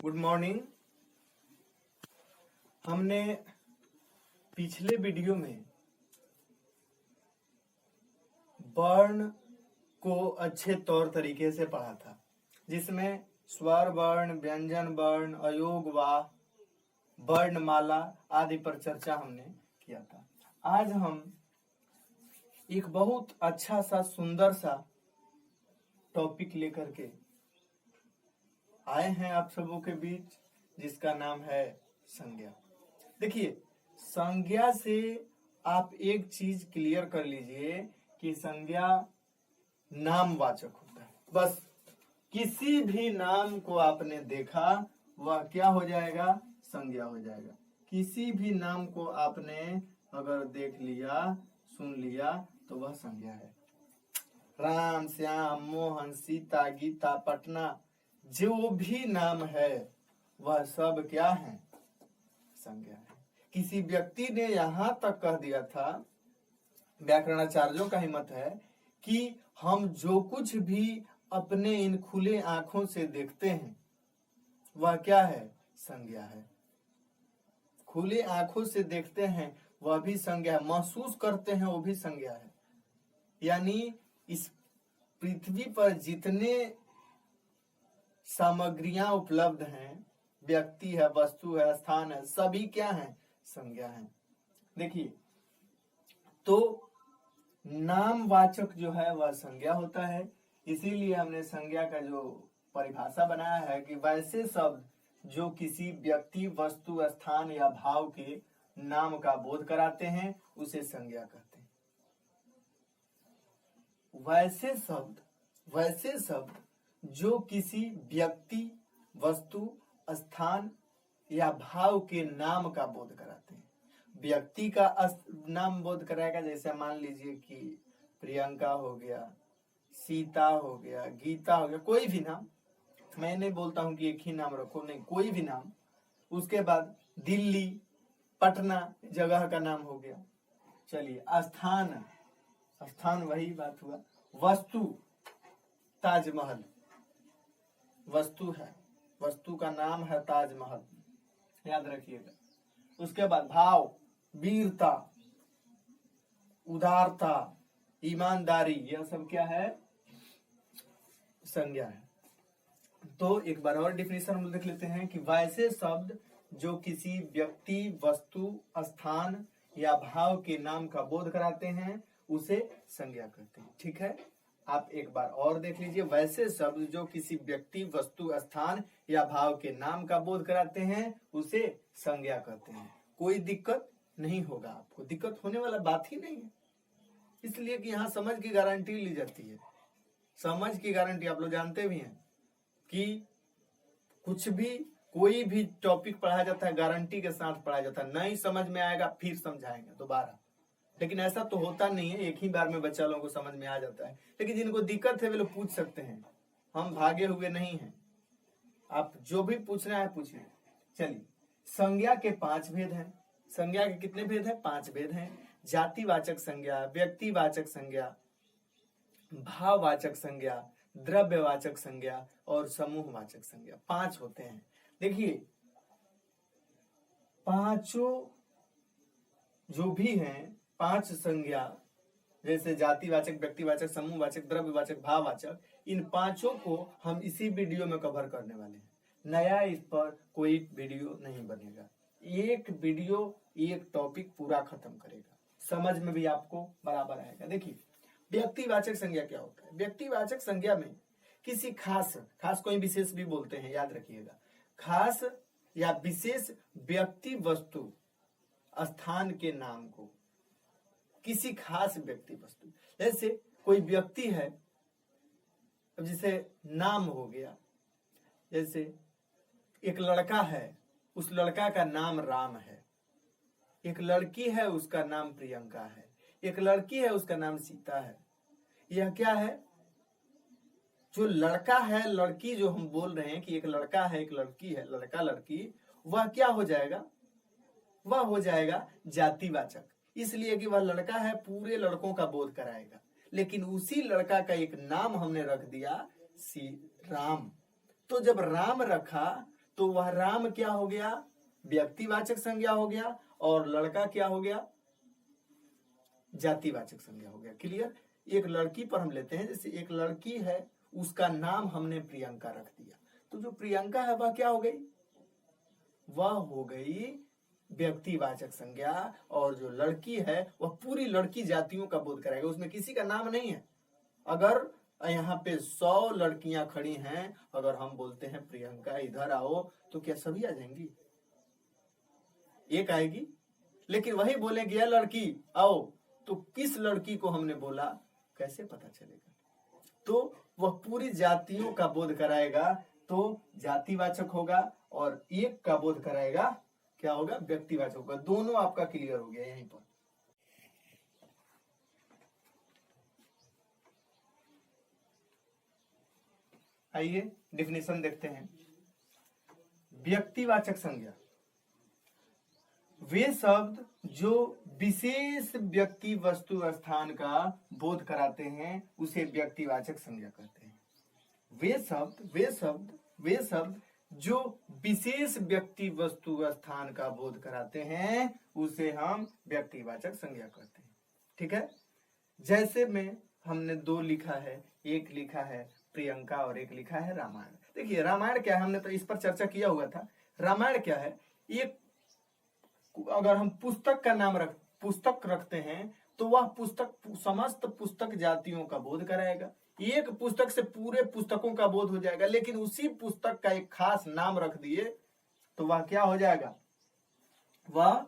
Good morning. हमने पिछले video में वर्ण को अच्छे तौर तरीके से पढ़ा था, जिसमें स्वर वर्ण, व्यंजन वर्ण, अयोग वाह, वर्णमाला आदि पर चर्चा हमने किया था। आज हम एक बहुत अच्छा सा सुंदर सा टॉपिक लेकर के आए हैं आप सबों के बीच, जिसका नाम है संज्ञा। देखिए, संज्ञा से आप एक चीज क्लियर कर लीजिए कि संज्ञा नामवाचक होता है। बस किसी भी नाम को आपने देखा वह क्या हो जाएगा? संज्ञा हो जाएगा। किसी भी नाम को आपने अगर देख लिया, सुन लिया तो वह संज्ञा है। राम, श्याम, मोहन, सीता, गीता, पटना, जो भी नाम है वह सब क्या है? संज्ञा है। किसी व्यक्ति ने यहां तक कह दिया था, व्याकरणाचार्यों का ही मत है कि हम जो कुछ भी अपने इन खुले आंखों से देखते हैं वह क्या है? संज्ञा है। खुले आंखों से देखते हैं वह भी संज्ञा है, महसूस करते हैं वो भी संज्ञा है। यानी इस पृथ्वी पर जितने सामग्रियां उपलब्ध हैं, व्यक्ति है, वस्तु है, स्थान है, सभी क्या है? संज्ञा है। देखिए, तो नामवाचक जो है वह संज्ञा होता है। इसीलिए हमने संज्ञा का जो परिभाषा बनाया है कि वैसे शब्द जो किसी व्यक्ति, वस्तु, स्थान या भाव के नाम का बोध कराते हैं उसे संज्ञा कहते हैं। वैसे शब्द जो किसी व्यक्ति, वस्तु, स्थान या भाव के नाम का बोध कराते हैं। व्यक्ति का नाम बोध कराएगा, जैसे मान लीजिए कि प्रियंका हो गया, सीता हो गया, गीता हो गया, कोई भी नाम। मैं नहीं बोलता हूं कि एक ही नाम रखो, नहीं, कोई भी नाम। उसके बाद दिल्ली, पटना जगह का नाम हो गया। चलिए, स्थान वही बात हुआ। वस्तु, ताजमहल वस्तु है, वस्तु का नाम है ताजमहल, याद रखिएगा। उसके बाद भाव, वीरता, उदारता, ईमानदारी, यह सब क्या है? संज्ञा है। तो एक बार और डिफिनेशन हम देख लेते हैं कि वैसे शब्द जो किसी व्यक्ति, वस्तु, स्थान या भाव के नाम का बोध कराते हैं उसे संज्ञा कहते हैं। ठीक है, आप एक बार और देख लीजिए। वैसे शब्द जो किसी व्यक्ति, वस्तु, स्थान या भाव के नाम का बोध कराते हैं उसे संज्ञा कहते हैं। कोई दिक्कत नहीं होगा, आपको दिक्कत होने वाला बात ही नहीं है, इसलिए कि यहाँ समझ की गारंटी ली जाती है। समझ की गारंटी आप लोग जानते भी हैं कि कुछ भी, कोई भी टॉपिक पढ़ाया जाता है गारंटी के साथ पढ़ाया जाता है। नहीं समझ में आएगा फिर समझाएंगे दोबारा, लेकिन ऐसा तो होता नहीं है, एक ही बार में बच्चा लोगों को समझ में आ जाता है। लेकिन जिनको दिक्कत है वे लोग पूछ सकते हैं, हम भागे हुए नहीं हैं। आप जो भी पूछना है पूछिए। चलिए, संज्ञा के 5 भेद हैं। संज्ञा के कितने भेद हैं? 5 भेद हैं। जातिवाचक संज्ञा, व्यक्तिवाचक संज्ञा, भाववाचक संज्ञा, द्रव्यवाचक संज्ञा और समूहवाचक संज्ञा। 5 होते हैं। देखिए, पांचों जो भी हैं, 5 संज्ञा, जैसे जातिवाचक, व्यक्तिवाचक, समूहवाचक, द्रव्यवाचक, भाववाचक, इन 5 को हम इसी वीडियो में कवर करने वाले हैं। नया इस पर कोई वीडियो नहीं बनेगा। एक वीडियो एक टॉपिक पूरा खत्म करेगा, समझ में भी आपको बराबर आएगा। देखिए, व्यक्तिवाचक संज्ञा क्या होता है? व्यक्तिवाचक संज्ञा में किसी खास कोई विशेष भी बोलते हैं, याद रखिएगा। खास या विशेष व्यक्ति, वस्तु, स्थान के नाम को, किसी खास व्यक्ति, वस्तु, जैसे कोई व्यक्ति है, अब जैसे नाम हो गया, जैसे एक लड़का है, उस लड़का का नाम राम है। एक लड़की है, उसका नाम प्रियंका है। एक लड़की है, उसका नाम सीता है। यह क्या है? जो लड़का है, लड़की जो हम बोल रहे हैं कि एक लड़का है, एक लड़की है, लड़का लड़की, वह क्या हो जाएगा? वह हो जाएगा जातिवाचक, इसलिए कि वह लड़का है, पूरे लड़कों का बोध कराएगा। लेकिन उसी लड़का का एक नाम हमने रख दिया राम। तो जब राम रखा तो वह राम क्या हो गया, व्यक्तिवाचक संज्ञा हो गया, और लड़का क्या हो गया, जातिवाचक संज्ञा हो गया। क्लियर। एक लड़की पर हम लेते हैं, जैसे एक लड़की है, उसका नाम हमने प्रियंका रख दिया, तो जो प्रियंका है वह क्या हो गई, वह हो गई व्यक्तिवाचक संज्ञा, और जो लड़की है वह पूरी लड़की जातियों का बोध कराएगा, उसमें किसी का नाम नहीं है। अगर यहाँ पे 100 लड़कियां खड़ी हैं, अगर हम बोलते हैं प्रियंका इधर आओ, तो क्या सभी आ जाएंगी, एक आएगी। लेकिन वही बोलेगी यह लड़की आओ, तो किस लड़की को हमने बोला, कैसे पता चलेगा। तो वह पूरी जातियों का बोध कराएगा, तो जातिवाचक होगा, और एक का बोध कराएगा, क्या होगा, व्यक्तिवाचक होगा। दोनों आपका क्लियर हो गया यहीं पर। आइए डिफिनेशन देखते हैं। व्यक्तिवाचक संज्ञा वे शब्द जो विशेष व्यक्ति वस्तु स्थान का बोध कराते हैं, उसे व्यक्तिवाचक संज्ञा कहते हैं। वे शब्द जो विशेष व्यक्ति वस्तु स्थान का बोध कराते हैं, उसे हम व्यक्तिवाचक संज्ञा कहते हैं। ठीक है। जैसे में हमने 2 लिखा है, एक लिखा है प्रियंका और एक लिखा है रामायण। देखिए रामायण क्या है, हमने तो इस पर चर्चा किया हुआ था। रामायण क्या है, एक अगर हम पुस्तक का नाम पुस्तक रखते हैं, तो वह पुस्तक समस्त पुस्तक जातियों का बोध कराएगा। एक पुस्तक से पूरे पुस्तकों का बोध हो जाएगा, लेकिन उसी पुस्तक का एक खास नाम रख दिए तो वह क्या हो जाएगा, वह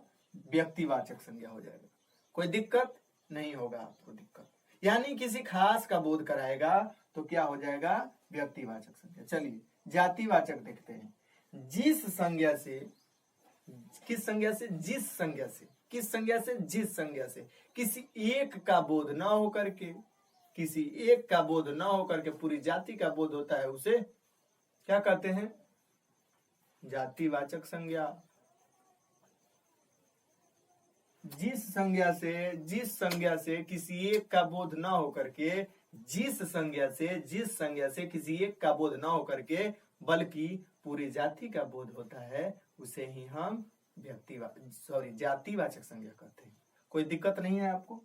व्यक्तिवाचक संज्ञा हो जाएगा। कोई दिक्कत नहीं होगा आपको दिक्कत, यानी किसी खास का बोध कराएगा तो क्या हो जाएगा, व्यक्तिवाचक संज्ञा। चलिए जातिवाचक देखते हैं। जिस संज्ञा से, किस संज्ञा से, जिस संज्ञा से, किस संज्ञा से, जिस संज्ञा से किसी एक का बोध ना होकर के, किसी एक का बोध ना होकर के पूरी जाति का बोध होता है, उसे क्या कहते हैं, जातिवाचक संज्ञा। जिस संज्ञा से किसी एक का बोध ना होकर के, जिस संज्ञा से किसी एक का बोध ना होकर के बल्कि पूरी जाति का बोध होता है, उसे ही हम जातिवाचक संज्ञा कहते हैं। कोई दिक्कत नहीं है आपको।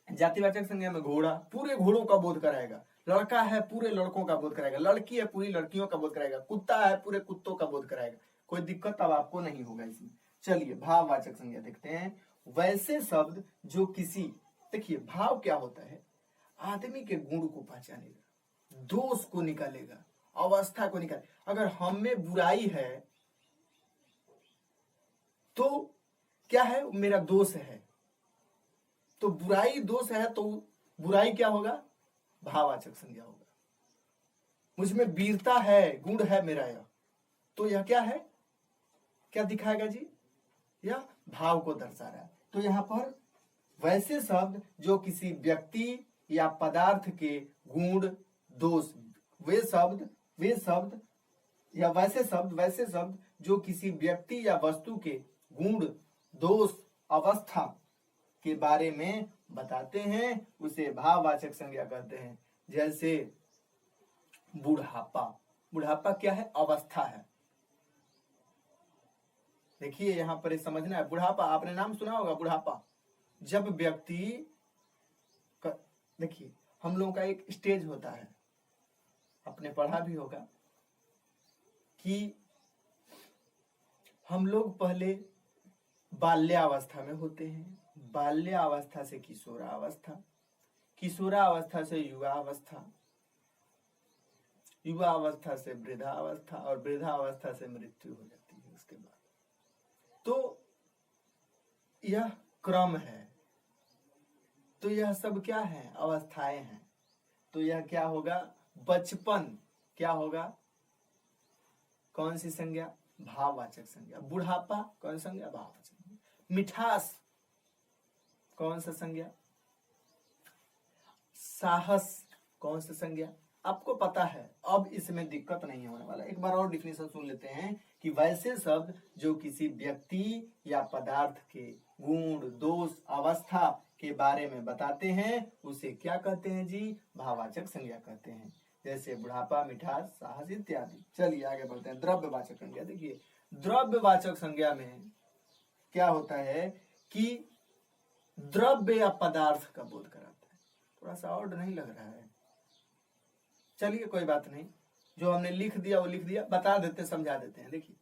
जातिवाचक संज्ञा में घोड़ा पूरे घोड़ों का बोध कराएगा, लड़का है पूरे लड़कों का बोध कराएगा, लड़की है पूरी लड़कियों का बोध कराएगा, कुत्ता है पूरे कुत्तों का बोध कराएगा। कोई दिक्कत अब आपको नहीं होगा इसमें। चलिए भाववाचक संज्ञा देखते हैं। वैसे शब्द जो किसी, देखिए भाव क्या होता है, आदमी के गुण को पहचानेगा, दोष को निकालेगा, अवस्था को निकाले। अगर हम में बुराई है तो क्या है, मेरा दोष है, तो बुराई दोष है, तो बुराई क्या होगा, भाववाचक संज्ञा होगा। मुझमें वीरता है, गुण है मेरा यह, तो यह क्या है, क्या दिखाएगा जी, यह भाव को दर्शा रहा है। तो यहां पर वैसे शब्द जो किसी व्यक्ति या पदार्थ के गुण दोष, वे शब्द या वैसे शब्द जो किसी व्यक्ति या वस्तु के गुण दोष अवस्था के बारे में बताते हैं, उसे भाववाचक संज्ञा कहते हैं। जैसे बुढ़ापा क्या है, अवस्था है। देखिए यहां पर समझना है, बुढ़ापा आपने नाम सुना होगा, बुढ़ापा जब व्यक्ति, देखिए हम लोगों का एक स्टेज होता है, आपने पढ़ा भी होगा कि हम लोग पहले बाल्यावस्था में होते हैं, बाल्यावस्था से किशोरावस्था, किशोरावस्था से युवावस्था, युवावस्था से वृद्धावस्था, और वृद्धावस्था से मृत्यु हो जाती है उसके बाद। तो यह क्रम है, तो यह सब क्या है, अवस्थाएं हैं। तो यह क्या होगा, बचपन क्या होगा, कौन सी संज्ञा, भाववाचक संज्ञा। बुढ़ापा कौन सी संज्ञा, भाववाचक संज्ञा। मिठास कौन सा संज्ञा, साहस कौन सा संज्ञा, आपको पता है, अब इसमें दिक्कत नहीं होने वाला। एक बार और डिफिनेशन सुन लेते हैं कि वैसे शब्द जो किसी व्यक्ति या पदार्थ के गुण दोष अवस्था के बारे में बताते हैं, उसे क्या कहते हैं जी, भाववाचक संज्ञा कहते हैं। जैसे बुढ़ापा, मिठास, साहस इत्यादि। चलिए आगे बढ़ते हैं। द्रव्यवाचक संज्ञा। देखिए द्रव्यवाचक संज्ञा में क्या होता है कि द्रव्य या पदार्थ का बोध कराता है। थोड़ा सा ऑड नहीं लग रहा है? चलिए कोई बात नहीं, जो हमने लिख दिया वो लिख दिया, बता देते, समझा देते हैं। देखिए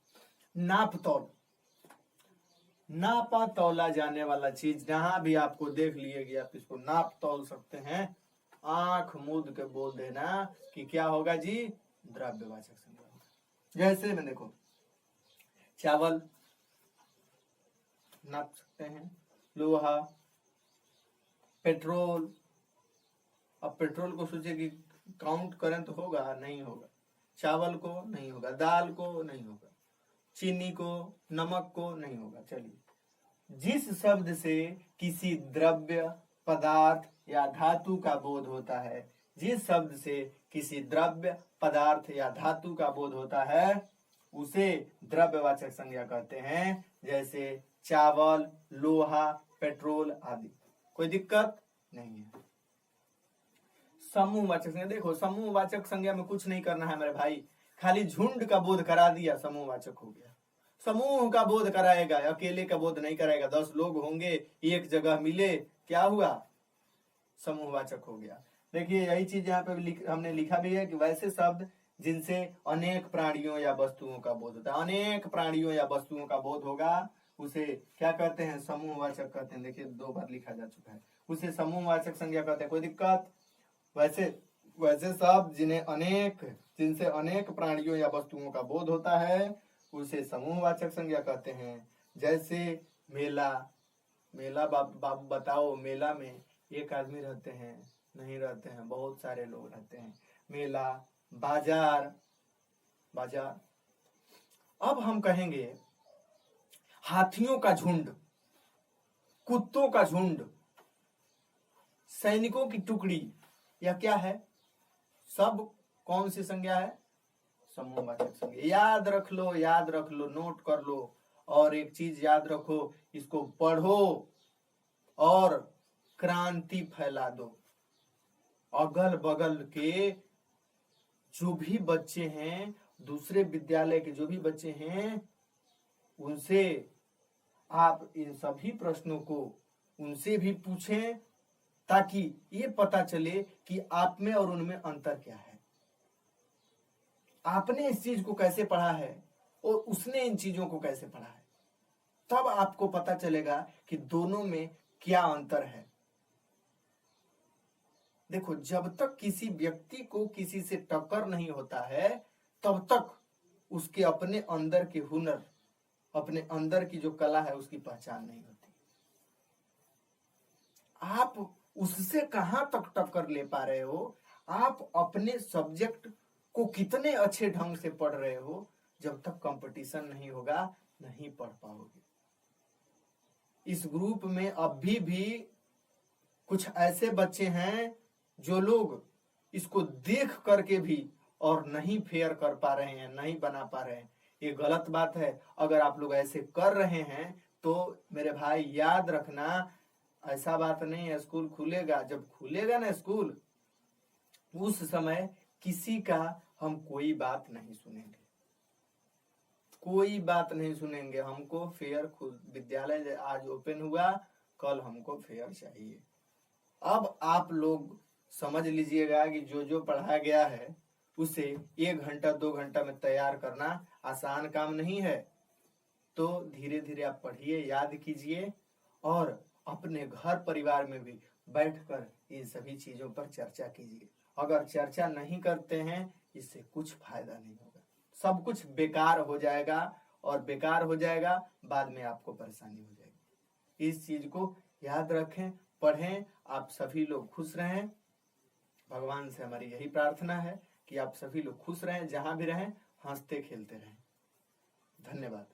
नाप तौल, नापा तौला जाने वाला चीज जहां भी आपको देख लिएगी आप इसको नाप तौल सकते हैं। आंख मूंद के बोल देना कि क्या होगा जी, द्रव्यवाचक संज्ञा होगा। जैसे में देखो चावल नाप सकते हैं, लोहा, पेट्रोल। अब पेट्रोल को सोचे कि काउंट करें तो होगा, नहीं होगा। चावल को नहीं होगा, दाल को नहीं होगा, चीनी को, नमक को नहीं होगा। चलिए जिस शब्द से किसी द्रव्य, पदार्थ या धातु का बोध होता है, जिस शब्द से किसी द्रव्य, पदार्थ या धातु का बोध होता है उसे द्रव्यवाचक संज्ञा कहते हैं। जैसे चावल, लोहा, पेट्रोल आदि। कोई दिक्कत नहीं है। समूहवाचक संज्ञा। देखो समूहवाचक संज्ञा में कुछ नहीं करना है मेरे भाई, खाली झुंड का बोध करा दिया, समूहवाचक हो गया। समूह का बोध कराएगा, अकेले का बोध नहीं कराएगा। 10 लोग होंगे, एक जगह मिले, क्या हुआ, समूहवाचक हो गया। देखिए यही चीज यहाँ पे हमने लिखा भी है कि वैसे शब्द जिनसे अनेक प्राणियों या वस्तुओं का बोध होता है, अनेक प्राणियों या वस्तुओं का बोध होगा उसे क्या कहते हैं, समूहवाचक कहते हैं। देखिए 2 बार लिखा जा चुका है, उसे समूहवाचक संज्ञा कहते हैं। कोई दिक्कत? वैसे शब्द जिनसे अनेक प्राणियों या वस्तुओं का बोध होता है उसे समूहवाचक संज्ञा कहते हैं। जैसे मेला, बाबू बताओ, मेला में एक आदमी रहते हैं, नहीं रहते हैं, बहुत सारे लोग रहते हैं। मेला, बाजार। अब हम कहेंगे हाथियों का झुंड, कुत्तों का झुंड, सैनिकों की टुकड़ी, यह क्या है, सब कौन सी संज्ञा है, समूहवाचक संज्ञा। याद रख लो, नोट कर लो। और एक चीज याद रखो, इसको पढ़ो और क्रांति फैला दो। अगल बगल के जो भी बच्चे हैं, दूसरे विद्यालय के जो भी बच्चे हैं, उनसे आप इन सभी प्रश्नों को उनसे भी पूछें, ताकि ये पता चले कि आप में और उनमें अंतर क्या है। आपने इस चीज को कैसे पढ़ा है और उसने इन चीजों को कैसे पढ़ा है, तब आपको पता चलेगा कि दोनों में क्या अंतर है। देखो जब तक किसी व्यक्ति को किसी से टक्कर नहीं होता है, तब तक उसके अपने अंदर के हुनर, अपने अंदर की जो कला है उसकी पहचान नहीं होती। आप उससे कहां तक टक्कर ले पा रहे हो, आप अपने सब्जेक्ट को कितने अच्छे ढंग से पढ़ रहे हो, जब तक कंपटीशन नहीं होगा नहीं पढ़ पाओगे। इस ग्रुप में अभी भी कुछ ऐसे बच्चे हैं जो लोग इसको देख करके भी और नहीं फेयर कर पा रहे हैं, नहीं बना पा रहे हैं। ये गलत बात है। अगर आप लोग ऐसे कर रहे हैं तो मेरे भाई याद रखना, ऐसा बात नहीं है स्कूल खुलेगा, जब खुलेगा ना स्कूल, उस समय किसी का हम कोई बात नहीं सुनेंगे, कोई बात नहीं सुनेंगे। हमको फेयर, खुद विद्यालय आज ओपन हुआ, कल हमको फेयर चाहिए। अब आप लोग समझ लीजिएगा कि जो जो पढ़ाया गया है उसे 1 घंटा 2 घंटा में तैयार करना आसान काम नहीं है। तो धीरे धीरे आप पढ़िए, याद कीजिए और अपने घर परिवार में भी बैठकर इन सभी चीजों पर चर्चा कीजिए। अगर चर्चा नहीं करते हैं इससे कुछ फायदा नहीं होगा, सब कुछ बेकार हो जाएगा, और बेकार हो जाएगा बाद में आपको परेशानी हो जाएगी। इस चीज को याद रखें, पढ़ें, आप सभी लोग खुश रहें। भगवान से हमारी यही प्रार्थना है कि आप सभी लोग खुश रहें, जहां भी रहें हंसते खेलते रहें। धन्यवाद।